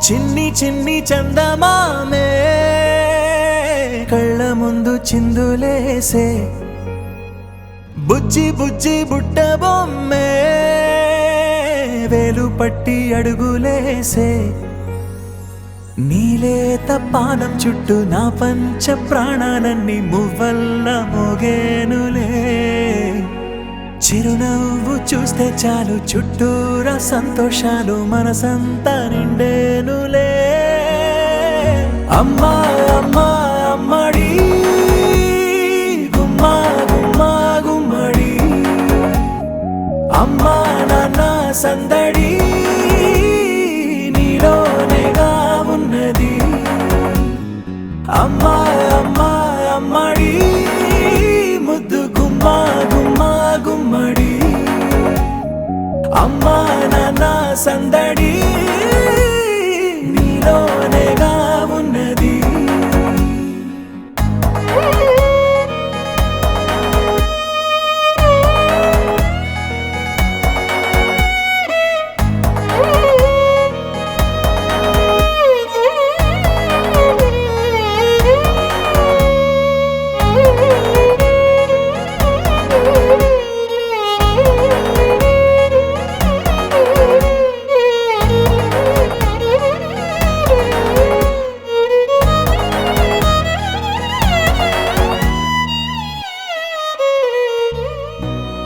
చిన్ని చిన్ని చందమామే కళ్ళ ముందు చిందులేసే బుజ్జి బుజ్జి బుట్ట బొమ్మే వేలు పట్టి అడుగులేసే నీలేత పానం చుట్టూ నా పంచ ప్రాణాలన్నీ మువ్వల్ల మోగేనులే చిరునవ్వు చూస్తే చాలు చుట్టూరా సంతోషాలు మనసంతా నిండేనులే అమ్మా అమ్మా అమ్మడి గుమ్మా గుమ్మా గుమ్మడి అమ్మా నాన్న సందడి నీలోనేగా ఉన్నది అమ్మా అమ్మా అమ్మడి ముద్దు గుమ్మా గుమ్మా గుమ్మడి అమ్మా నాన్న సందడి నీలోనేగా ఉన్నది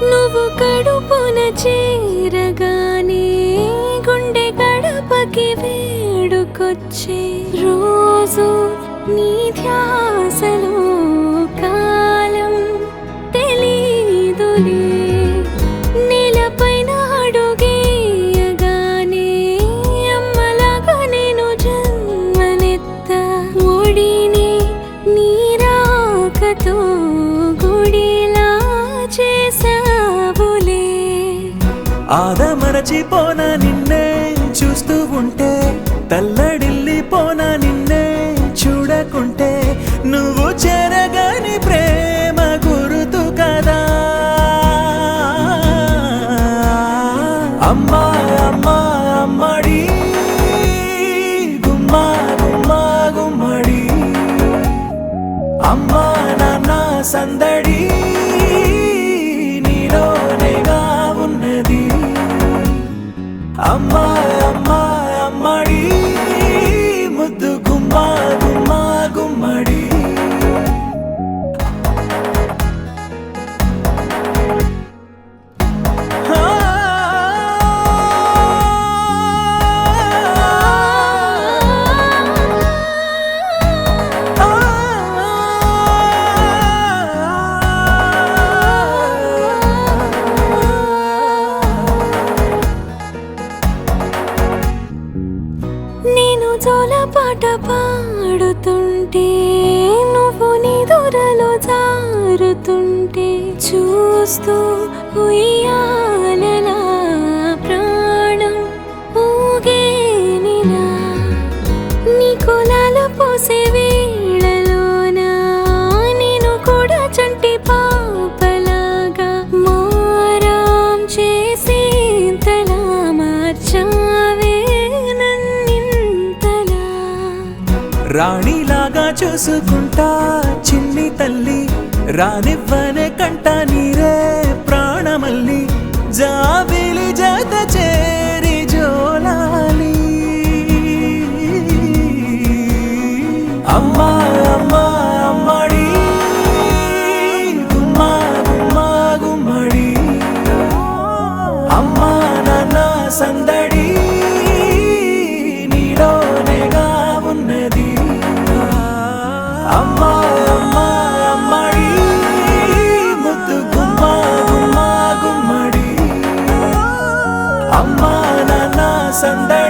నువ్వు కడుపున చేరగానే గుండె గడపకి వేడుకొచ్చే రోజు నీ ధ్యాసలో కాలం తెలీదులే నేలపైన అడుగేయగానే అమ్మలాగా నేను జన్మనెత్త ఒడిని నీ రాకతో గుడిలా చేసావులే ఆదమరచిపోనా నిన్నే చూస్తూ ఉంటే తల్లడిల్లిపోనా నిన్నే చూడకుంటే నువ్వు చెరగని ప్రేమ గురుతు కదా అమ్మా అమ్మా అమ్మడి గుమ్మా గుమ్మా గుమ్మడి అమ్మా నాన్న సందడి నీలోనేగా ఉన్నది అమ్మా అమ్మా అమ్మడి ముద్దు గుమ్మా గుమ్మా గుమ్మడి నేను జోలపాట పాడుతుంటే నువ్వు నిదురలో జారుతుంటే చూస్తూ ఉయ్యాలలా ప్రాణం ఊగేనిలా నీ కులాలు పోసే వేళలోనా నేను కూడా చంటి పాపలాగా మారాం చేసేంతలా మార్చావే రాణిలాగా చూసుకుంటా చిన్ని తల్లి రానివ్వనే కంట నీరే ప్రాణమల్లి జాబిలి జత చేరి జోలాలి అమ్మా అమ్మా అమ్మడి గుమ్మా గుమ్మా గుమ్మడి అమ్మా నాన్న సందడి నీలోనేగా ఉన్నది అమ్మా అమ్మా అమ్మడి ముద్దు గుమ్మా గుమ్మా గుమ్మడి అమ్మా నాన్న సందడి